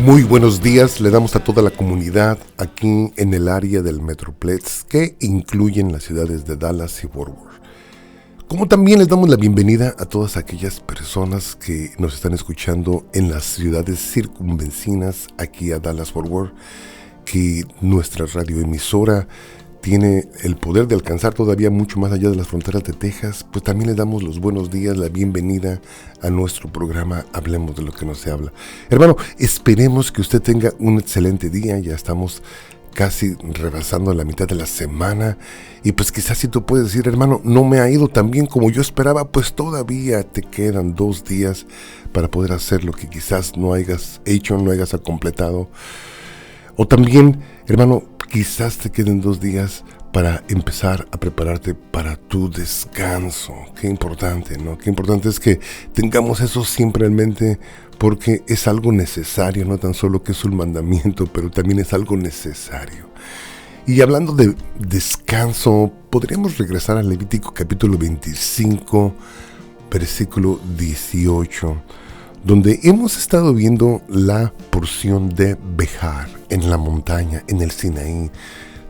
Muy buenos días, le damos a toda la comunidad aquí en el área del Metroplex, que incluyen las ciudades de Dallas y Fort Worth. Como también les damos la bienvenida a todas aquellas personas que nos están escuchando en las ciudades circunvecinas aquí a Dallas, Fort Worth, que nuestra radioemisora tiene el poder de alcanzar todavía mucho más allá de las fronteras de Texas. Pues también le damos los buenos días, la bienvenida a nuestro programa Hablemos de lo que no se habla. Hermano, esperemos que usted tenga un excelente día. Ya estamos casi rebasando la mitad de la semana, y pues quizás si tú puedes decir, hermano, no me ha ido tan bien como yo esperaba, pues todavía te quedan 2 días para poder hacer lo que quizás no hayas hecho, no hayas completado. O también, hermano, quizás te queden 2 días para empezar a prepararte para tu descanso. Qué importante, ¿no? Qué importante es que tengamos eso siempre en mente, porque es algo necesario, no tan solo que es un mandamiento, pero también es algo necesario. Y hablando de descanso, podríamos regresar al Levítico capítulo 25, versículo 18, donde hemos estado viendo la porción de Bejar en la montaña, en el Sinaí.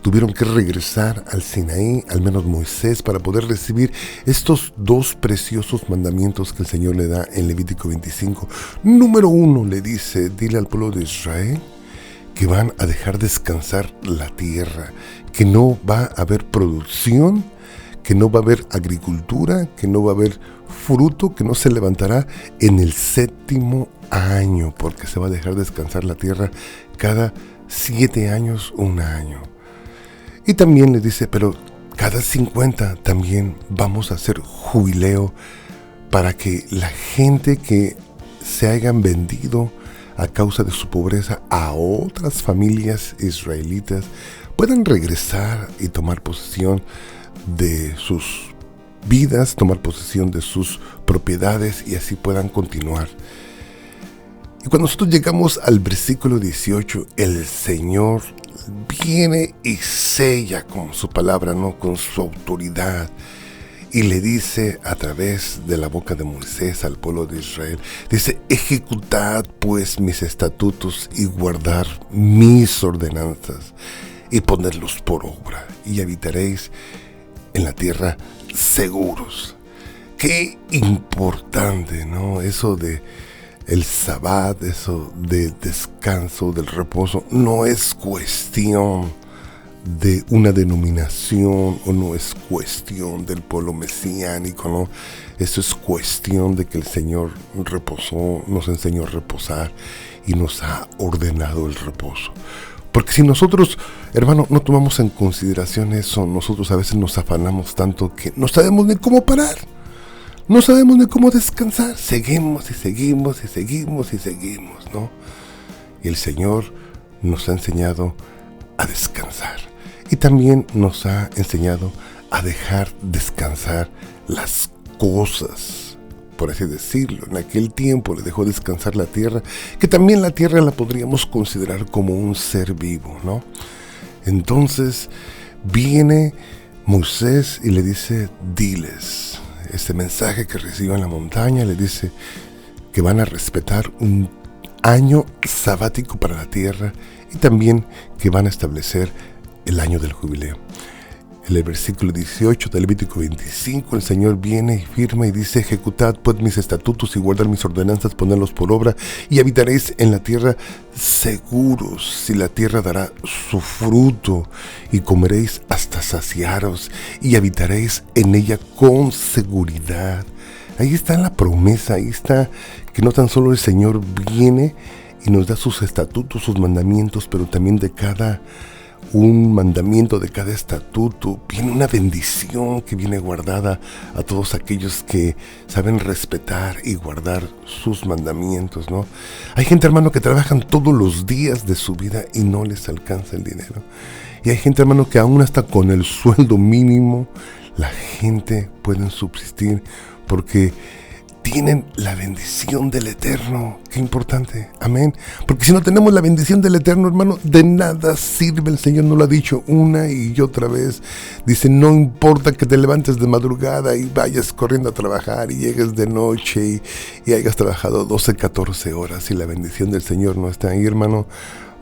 Tuvieron que regresar al Sinaí, al menos Moisés, para poder recibir estos 2 preciosos mandamientos que el Señor le da en Levítico 25. Número 1 le dice, dile al pueblo de Israel que van a dejar descansar la tierra, que no va a haber producción, que no va a haber agricultura, que no va a haber fruto, que no se levantará en el 7º año, porque se va a dejar descansar la tierra cada 7 años, 1 año. Y también le dice, pero cada 50 también vamos a hacer jubileo, para que la gente que se hayan vendido a causa de su pobreza a otras familias israelitas puedan regresar y tomar posesión de sus vidas, tomar posesión de sus propiedades, y así puedan continuar. Y cuando nosotros llegamos al versículo 18, el Señor viene y sella con su palabra, no con su autoridad, y le dice a través de la boca de Moisés al pueblo de Israel, dice, ejecutad pues mis estatutos y guardar mis ordenanzas y ponerlos por obra, y habitaréis en la tierra seguros. Qué importante, ¿no? Eso de el sabbat, eso de descanso, del reposo, no es cuestión de una denominación, o no es cuestión del pueblo mesiánico, ¿no? Eso es cuestión de que el Señor reposó, nos enseñó a reposar y nos ha ordenado el reposo. Porque si nosotros, hermano, no tomamos en consideración eso, nosotros a veces nos afanamos tanto que no sabemos ni cómo parar. No sabemos ni cómo descansar. Seguimos y seguimos y seguimos y seguimos, ¿no? Y el Señor nos ha enseñado a descansar. Y también nos ha enseñado a dejar descansar las cosas, por así decirlo. En aquel tiempo le dejó descansar la tierra, que también la tierra la podríamos considerar como un ser vivo, ¿no? Entonces viene Moisés y le dice, diles. Este mensaje que recibió en la montaña, le dice que van a respetar un año sabático para la tierra, y también que van a establecer el año del jubileo. En el versículo 18 del Levítico 25, el Señor viene y firma y dice, ejecutad pues mis estatutos y guardad mis ordenanzas, ponedlos por obra, y habitaréis en la tierra seguros, y la tierra dará su fruto, y comeréis hasta saciaros, y habitaréis en ella con seguridad. Ahí está la promesa, ahí está que no tan solo el Señor viene y nos da sus estatutos, sus mandamientos, pero también de cada un mandamiento, de cada estatuto, viene una bendición que viene guardada a todos aquellos que saben respetar y guardar sus mandamientos, ¿no? Hay gente, hermano, que trabajan todos los días de su vida y no les alcanza el dinero. Y hay gente, hermano, que aún hasta con el sueldo mínimo, la gente puede subsistir, porque tienen la bendición del Eterno. Qué importante, amén. Porque si no tenemos la bendición del Eterno, hermano, de nada sirve. El Señor nos lo ha dicho una y otra vez. Dice, no importa que te levantes de madrugada y vayas corriendo a trabajar y llegues de noche y hayas trabajado 12, 14 horas. Si la bendición del Señor no está ahí, hermano,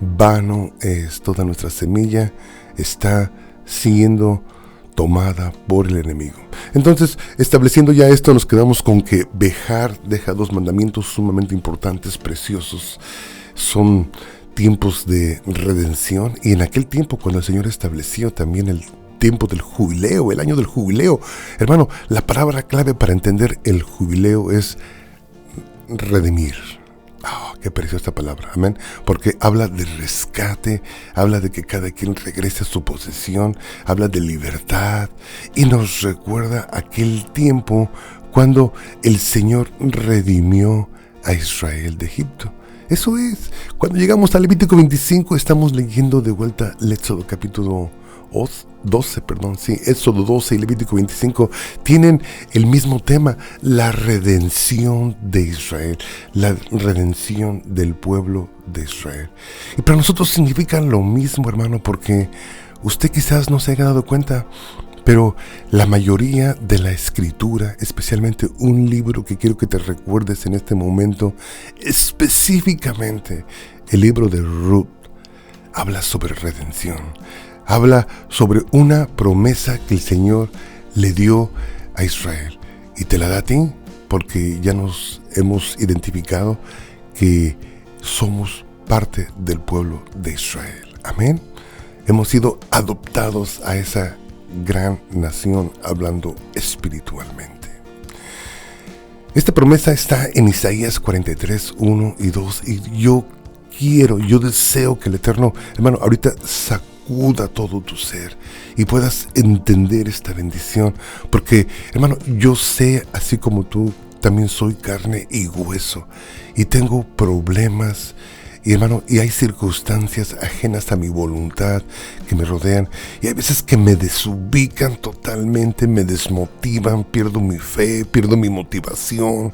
vano es toda nuestra semilla, está siendo tomada por el enemigo. Entonces, estableciendo ya esto, nos quedamos con que Bejar deja dos mandamientos sumamente importantes, preciosos. Son tiempos de redención, y en aquel tiempo cuando el Señor estableció también el tiempo del jubileo, el año del jubileo, hermano, la palabra clave para entender el jubileo es redimir. Oh, qué preciosa esta palabra, amén, porque habla de rescate, habla de que cada quien regrese a su posesión, habla de libertad y nos recuerda aquel tiempo cuando el Señor redimió a Israel de Egipto. Eso es, cuando llegamos a Levítico 25 estamos leyendo de vuelta el Éxodo capítulo 12, Éxodo 12 y Levítico 25 tienen el mismo tema, la redención de Israel, la redención del pueblo de Israel. Y para nosotros significan lo mismo, hermano, porque usted quizás no se haya dado cuenta, pero la mayoría de la escritura, especialmente un libro que quiero que te recuerdes en este momento, específicamente el libro de Ruth, habla sobre redención. Habla sobre una promesa que el Señor le dio a Israel. Y te la da a ti porque ya nos hemos identificado que somos parte del pueblo de Israel. Amén. Hemos sido adoptados a esa gran nación, hablando espiritualmente. Esta promesa está en Isaías 43, 1 y 2. Y yo deseo que el Eterno, hermano, ahorita sacuda todo tu ser y puedas entender esta bendición, porque, hermano, yo sé, así como tú, también soy carne y hueso y tengo problemas, y hermano, y hay circunstancias ajenas a mi voluntad que me rodean, y hay veces que me desubican totalmente, me desmotivan, pierdo mi fe, pierdo mi motivación.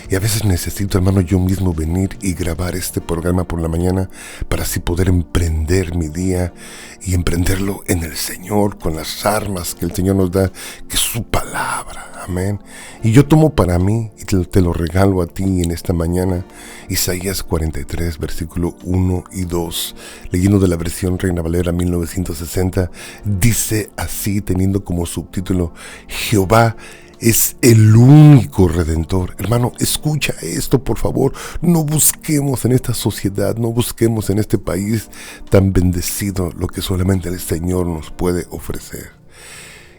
Y a veces necesito, hermano, yo mismo venir y grabar este programa por la mañana para así poder emprender mi día y emprenderlo en el Señor, con las armas que el Señor nos da, que es su palabra. Amén. Y yo tomo para mí y te lo regalo a ti en esta mañana, Isaías 43, versículo 1 y 2, leyendo de la versión Reina Valera 1960, dice así, teniendo como subtítulo, Jehová es el único redentor. Hermano, escucha esto, por favor. No busquemos en esta sociedad, no busquemos en este país tan bendecido lo que solamente el Señor nos puede ofrecer.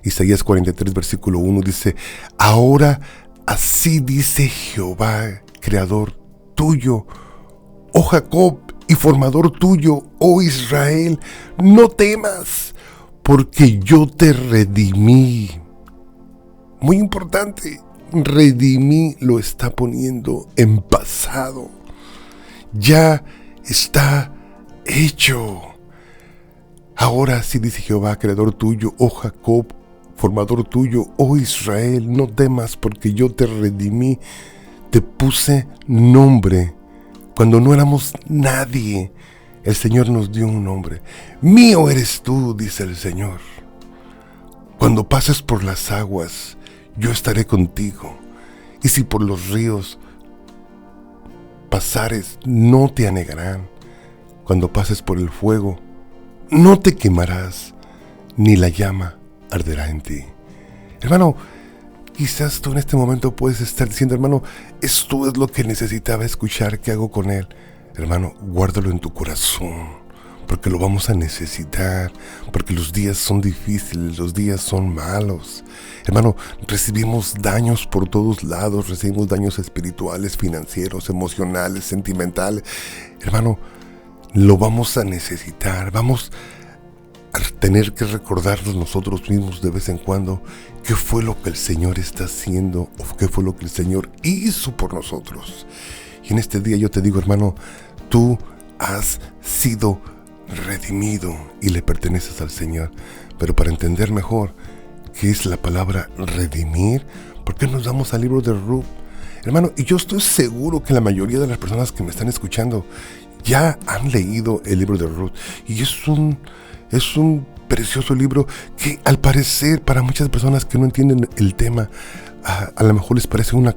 Isaías 43, versículo 1 dice, ahora así dice Jehová, creador tuyo, oh Jacob, y formador tuyo, oh Israel, no temas, porque yo te redimí. Muy importante, redimí lo está poniendo en pasado. Ya está hecho. Ahora sí dice Jehová, creador tuyo, oh Jacob, formador tuyo, oh Israel, no temas porque yo te redimí. Te puse nombre. Cuando no éramos nadie, el Señor nos dio un nombre. Mío eres tú, dice el Señor. Cuando pases por las aguas, yo estaré contigo, y si por los ríos pasares, no te anegarán. Cuando pases por el fuego, no te quemarás, ni la llama arderá en ti. Hermano, quizás tú en este momento puedes estar diciendo, hermano, esto es lo que necesitaba escuchar, ¿qué hago con él? Hermano, guárdalo en tu corazón, porque lo vamos a necesitar, porque los días son difíciles, los días son malos. Hermano, recibimos daños por todos lados, recibimos daños espirituales, financieros, emocionales, sentimentales. Hermano, lo vamos a necesitar, vamos a tener que recordarnos nosotros mismos de vez en cuando qué fue lo que el Señor está haciendo o qué fue lo que el Señor hizo por nosotros. Y en este día yo te digo, hermano, tú has sido redimido y le perteneces al Señor. Pero para entender mejor qué es la palabra redimir, ¿por qué nos vamos al libro de Ruth? Hermano, y yo estoy seguro que la mayoría de las personas que me están escuchando ya han leído el libro de Ruth. Y es un precioso libro que, al parecer, para muchas personas que no entienden el tema, a lo mejor les parece una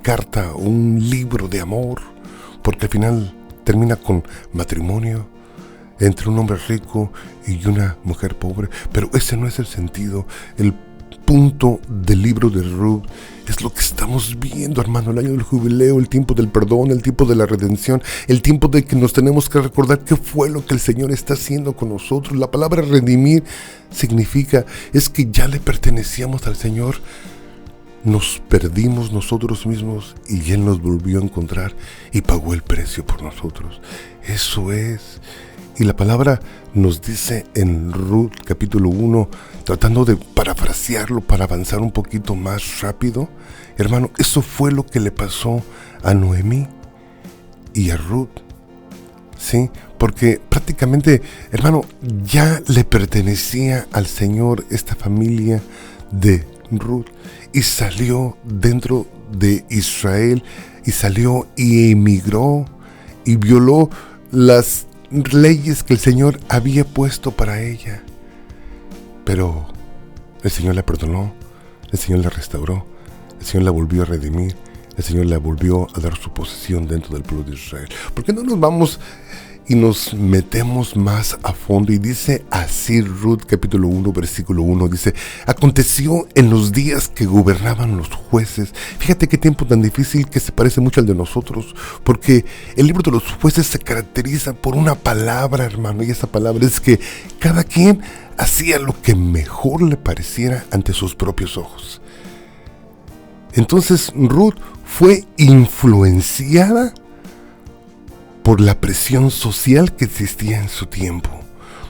carta o un libro de amor, porque al final termina con matrimonio entre un hombre rico y una mujer pobre. Pero ese no es el sentido. El punto del libro de Ruth es lo que estamos viendo, hermano: el año del jubileo, el tiempo del perdón, el tiempo de la redención, el tiempo de que nos tenemos que recordar qué fue lo que el Señor está haciendo con nosotros. La palabra redimir es que ya le pertenecíamos al Señor, nos perdimos nosotros mismos y Él nos volvió a encontrar y pagó el precio por nosotros. Eso es. Y la palabra nos dice en Ruth capítulo 1, tratando de parafrasearlo para avanzar un poquito más rápido, hermano, eso fue lo que le pasó a Noemí y a Ruth. Sí, porque prácticamente, hermano, ya le pertenecía al Señor esta familia de Ruth, y salió dentro de Israel, y salió y emigró y violó las leyes que el Señor había puesto para ella. Pero el Señor la perdonó, el Señor la restauró, el Señor la volvió a redimir, el Señor la volvió a dar su posesión dentro del pueblo de Israel. ¿Por qué no nos vamos y nos metemos más a fondo? Y dice así Ruth capítulo 1 versículo 1, dice: aconteció en los días que gobernaban los jueces. Fíjate qué tiempo tan difícil, que se parece mucho al de nosotros, porque el libro de los jueces se caracteriza por una palabra, hermano, y esa palabra es que cada quien hacía lo que mejor le pareciera ante sus propios ojos. Entonces Ruth fue influenciada por la presión social que existía en su tiempo,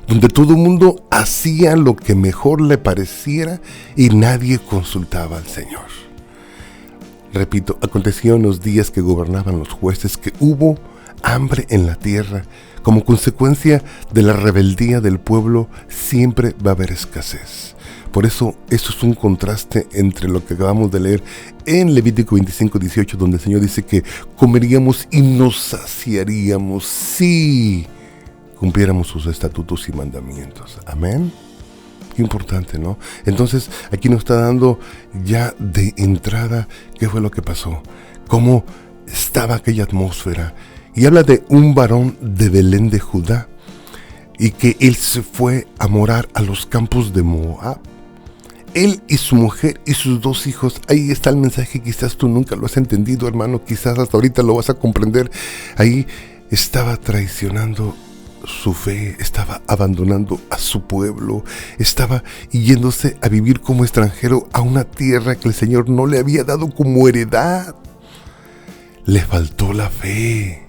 donde todo el mundo hacía lo que mejor le pareciera y nadie consultaba al Señor. Repito, aconteció en los días que gobernaban los jueces que hubo hambre en la tierra. Como consecuencia de la rebeldía del pueblo, siempre va a haber escasez. Por eso es un contraste entre lo que acabamos de leer en Levítico 25:18, donde el Señor dice que comeríamos y nos saciaríamos si cumpliéramos sus estatutos y mandamientos. Amén. Qué importante, ¿no? Entonces, aquí nos está dando ya de entrada qué fue lo que pasó, cómo estaba aquella atmósfera. Y habla de un varón de Belén de Judá, y que él se fue a morar a los campos de Moab. Él y su mujer y sus 2 hijos. Ahí está el mensaje. Quizás tú nunca lo has entendido, hermano. Quizás hasta ahorita lo vas a comprender. Ahí estaba traicionando su fe, estaba abandonando a su pueblo, estaba yéndose a vivir como extranjero a una tierra que el Señor no le había dado como heredad. Le faltó la fe,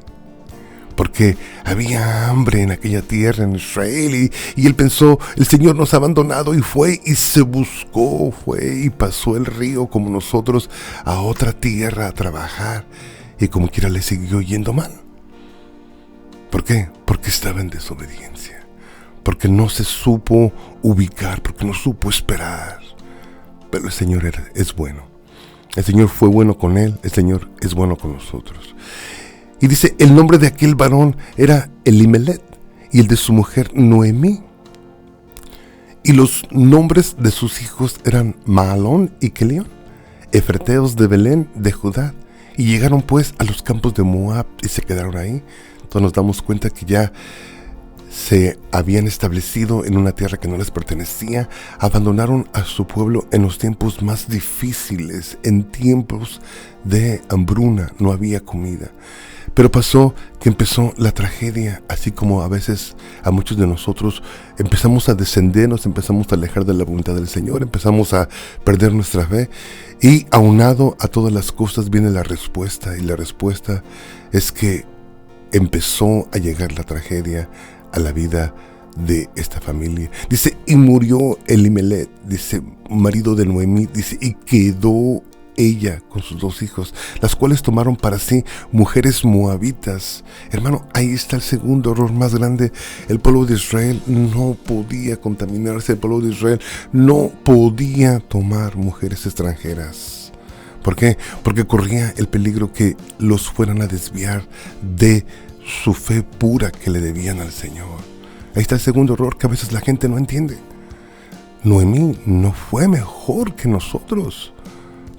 porque había hambre en aquella tierra, en Israel, y él pensó: el Señor nos ha abandonado, y fue y se buscó, fue y pasó el río como nosotros a otra tierra a trabajar, y como quiera le siguió yendo mal. ¿Por qué? Porque estaba en desobediencia, porque no se supo ubicar, porque no supo esperar. Pero el Señor es bueno. El Señor fue bueno con él, el Señor es bueno con nosotros. Y dice, el nombre de aquel varón era Elimelech, y el de su mujer Noemí. Y los nombres de sus hijos eran Mahalón y Kelión, efrateos de Belén de Judá. Y llegaron pues a los campos de Moab y se quedaron ahí. Entonces nos damos cuenta que ya se habían establecido en una tierra que no les pertenecía. Abandonaron a su pueblo en los tiempos más difíciles, en tiempos de hambruna, no había comida. Pero pasó que empezó la tragedia, así como a veces a muchos de nosotros empezamos a descender, nos empezamos a alejar de la voluntad del Señor, empezamos a perder nuestra fe, y aunado a todas las cosas viene la respuesta, y la respuesta es que empezó a llegar la tragedia a la vida de esta familia. Dice, y murió Elimelech, dice, marido de Noemí, dice, y quedó ella con sus 2 hijos, las cuales tomaron para sí mujeres moabitas. Hermano, ahí está el segundo error más grande. El pueblo de Israel no podía contaminarse, el pueblo de Israel no podía tomar mujeres extranjeras, ¿Por qué? Porque corría el peligro que los fueran a desviar de su fe pura que le debían al Señor. Ahí está el segundo error que a veces la gente no entiende. Noemí no fue mejor que nosotros.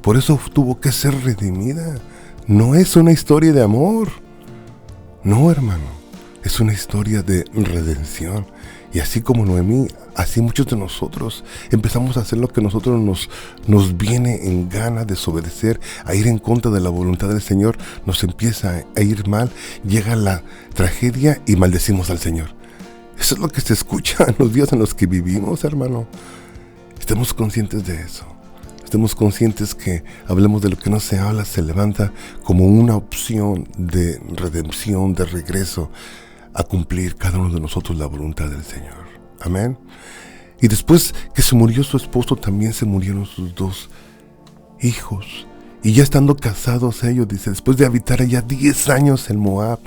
Por eso tuvo que ser redimida. No es una historia de amor. No, hermano. Es una historia de redención. Y así como Noemí, así muchos de nosotros empezamos a hacer lo que a nosotros nos viene en gana, desobedecer, a ir en contra de la voluntad del Señor. Nos empieza a ir mal, llega la tragedia y maldecimos al Señor. Eso es lo que se escucha en los días en los que vivimos, hermano. Estemos conscientes de eso. Estemos conscientes que hablemos de lo que no se habla, se levanta como una opción de redención, de regreso a cumplir cada uno de nosotros la voluntad del Señor. Amén. Y después que se murió su esposo, también se murieron sus 2 hijos. Y ya estando casados ellos, dice, después de habitar allá 10 años en Moab,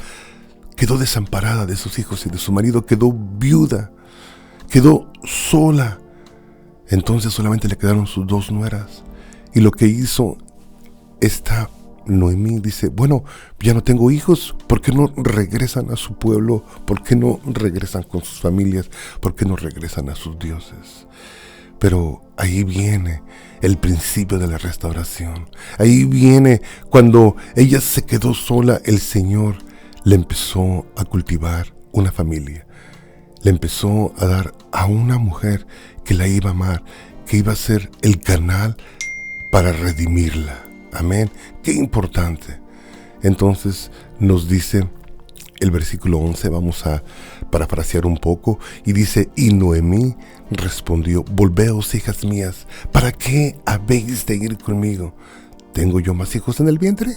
quedó desamparada de sus hijos y de su marido, quedó viuda, quedó sola. Entonces solamente le quedaron sus 2 nueras. Y lo que hizo esta Noemí, dice, bueno, ya no tengo hijos, ¿por qué no regresan a su pueblo? ¿Por qué no regresan con sus familias? ¿Por qué no regresan a sus dioses? Pero ahí viene el principio de la restauración. Ahí viene cuando ella se quedó sola, el Señor le empezó a cultivar una familia. Le empezó a dar a una mujer que la iba a amar, que iba a ser el canal para redimirla. Amén. Qué importante. Entonces nos dice el versículo 11, vamos a parafrasear un poco, y dice, y Noemí respondió, volveos, hijas mías, ¿para qué habéis de ir conmigo? ¿Tengo yo más hijos en el vientre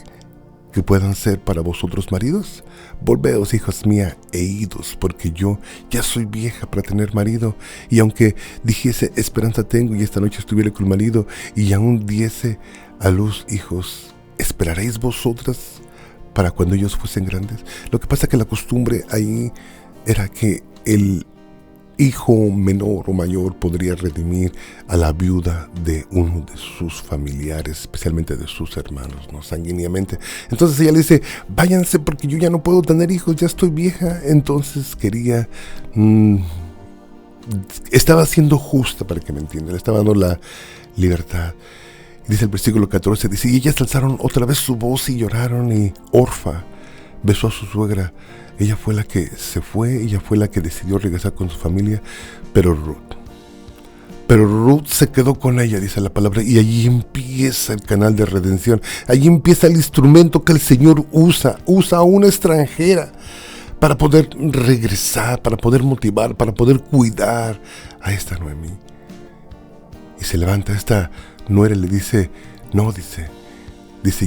que puedan ser para vosotros maridos? Volveos, hijas mías, e idos, porque yo ya soy vieja para tener marido, y aunque dijese esperanza tengo y esta noche estuviera con marido y aún diese a luz hijos, ¿esperaréis vosotras para cuando ellos fuesen grandes? Lo que pasa es que la costumbre ahí era que el hijo menor o mayor podría redimir a la viuda de uno de sus familiares, especialmente de sus hermanos, ¿no? Sanguíneamente. Entonces ella le dice, váyanse porque yo ya no puedo tener hijos, ya estoy vieja. Entonces quería, estaba siendo justa, para que me entiendan, le estaba dando la libertad. Dice el versículo 14, dice, y ellas alzaron otra vez su voz y lloraron, y Orfa besó a su suegra. Ella fue la que se fue, ella fue la que decidió regresar con su familia, pero Ruth se quedó con ella, dice la palabra, y allí empieza el canal de redención. Allí empieza el instrumento que el Señor usa a una extranjera para poder regresar, para poder motivar, para poder cuidar a esta Noemí. Y se levanta esta nuera y le dice, no, dice,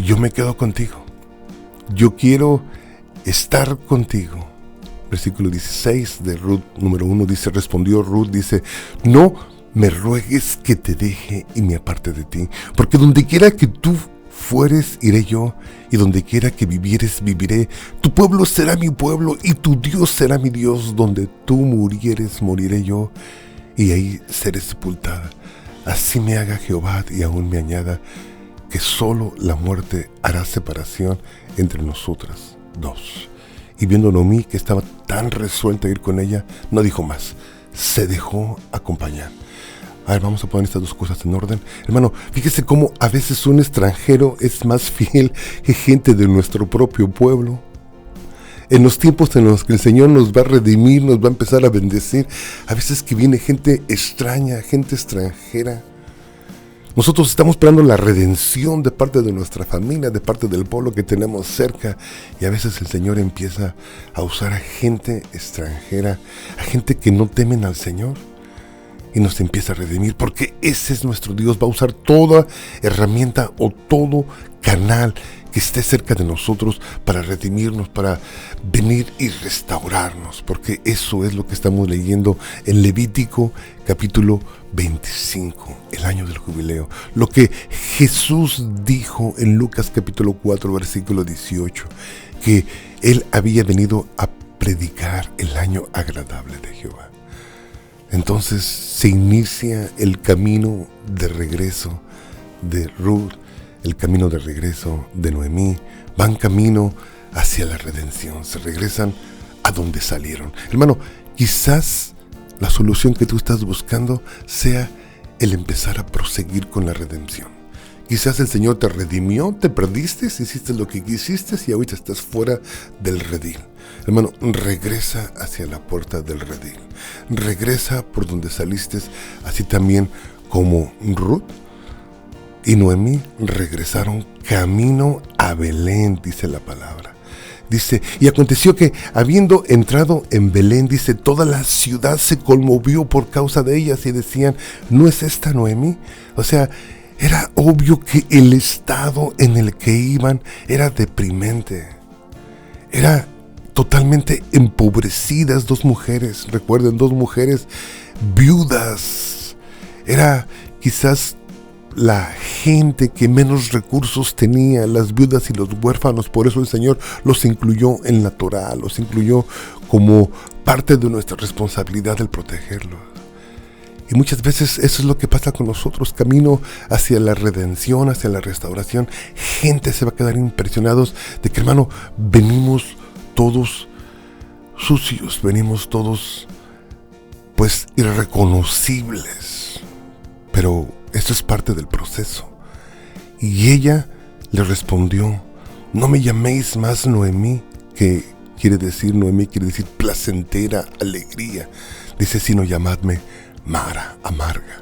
yo me quedo contigo. Yo quiero estar contigo. Versículo 16 de Ruth, número 1, dice, respondió Ruth, dice, no me ruegues que te deje y me aparte de ti, porque donde quiera que tú fueres, iré yo, y donde quiera que vivieres, viviré. Tu pueblo será mi pueblo, y tu Dios será mi Dios. Donde tú murieres, moriré yo, y ahí seré sepultada. Así me haga Jehová y aún me añada, que solo la muerte hará separación entre nosotras 2. Y viendo a Noemí que estaba tan resuelta a ir con ella, no dijo más, se dejó acompañar. A ver, vamos a poner estas 2 cosas en orden. Hermano, fíjese cómo a veces un extranjero es más fiel que gente de nuestro propio pueblo. En los tiempos en los que el Señor nos va a redimir, nos va a empezar a bendecir, a veces que viene gente extraña, gente extranjera. Nosotros estamos esperando la redención de parte de nuestra familia, de parte del pueblo que tenemos cerca, y a veces el Señor empieza a usar a gente extranjera, a gente que no temen al Señor, y nos empieza a redimir, porque ese es nuestro Dios. Va a usar toda herramienta o todo canal que esté cerca de nosotros para redimirnos, para venir y restaurarnos, porque eso es lo que estamos leyendo en Levítico capítulo 25, el año del jubileo. Lo que Jesús dijo en Lucas capítulo 4 versículo 18, que Él había venido a predicar el año agradable de Jehová. Entonces se inicia el camino de regreso de Ruth, el camino de regreso de Noemí, van camino hacia la redención, se regresan a donde salieron. Hermano, quizás la solución que tú estás buscando sea el empezar a proseguir con la redención. Quizás el Señor te redimió, te perdiste, hiciste lo que quisiste y ahorita estás fuera del redil. Hermano, regresa hacia la puerta del redil. Regresa por donde saliste, así también como Ruth y Noemí regresaron camino a Belén, dice la palabra. Dice, y aconteció que habiendo entrado en Belén, dice, toda la ciudad se conmovió por causa de ellas y decían, ¿no es esta Noemí? O sea, era obvio que el estado en el que iban era deprimente. Era totalmente empobrecidas, dos mujeres, recuerden, dos mujeres viudas. Era quizás la gente que menos recursos tenía, las viudas y los huérfanos. Por eso el Señor los incluyó en la Torá, los incluyó como parte de nuestra responsabilidad el protegerlos. Y muchas veces eso es lo que pasa con nosotros, camino hacia la redención, hacia la restauración. Gente se va a quedar impresionados de que, hermano, venimos todos sucios, venimos todos pues irreconocibles. Pero esto es parte del proceso. Y ella le respondió, no me llaméis más Noemí, que quiere decir, Noemí quiere decir placentera, alegría. Dice, sino llamadme Mara, amarga,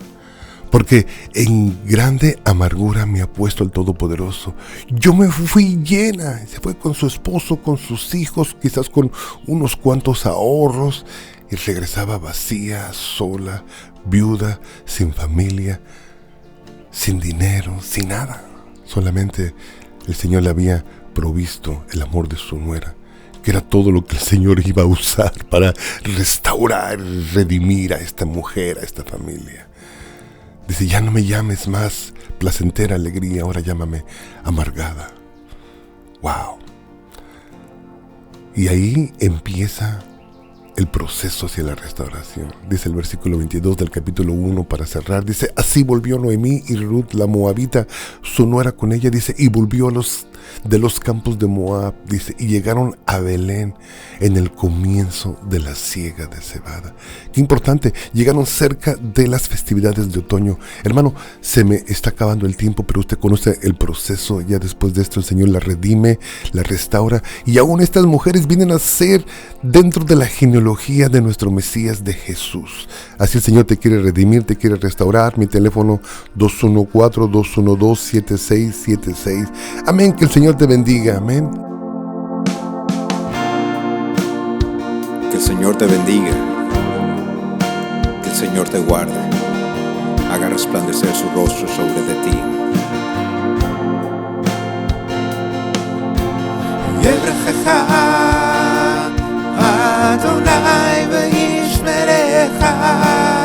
porque en grande amargura me ha puesto el Todopoderoso. Yo me fui llena, se fue con su esposo, con sus hijos, quizás con unos cuantos ahorros, y regresaba vacía, sola, viuda, sin familia, sin dinero, sin nada. Solamente el Señor le había provisto el amor de su nuera, que era todo lo que el Señor iba a usar para restaurar, redimir a esta mujer, a esta familia. Dice, ya no me llames más placentera alegría, ahora llámame amargada. ¡Wow! Y ahí empieza el proceso hacia la restauración. Dice el versículo 22 del capítulo 1 para cerrar. Dice, así volvió Noemí y Ruth la moabita, su nuera con ella, dice, y volvió de los campos de Moab, dice, y llegaron a Belén en el comienzo de la siega de cebada. Qué importante, llegaron cerca de las festividades de otoño. Hermano, se me está acabando el tiempo, pero usted conoce el proceso. Ya después de esto el Señor la redime, la restaura, y aún estas mujeres vienen a ser dentro de la genealogía de nuestro Mesías, de Jesús. Así el Señor te quiere redimir, te quiere restaurar. Mi teléfono 214-212-7676. Amén, que el Señor te bendiga, amén. Que el Señor te bendiga, que el Señor te guarde, haga resplandecer su rostro sobre de ti. Yebrachecha Adonai ve'yishmerecha.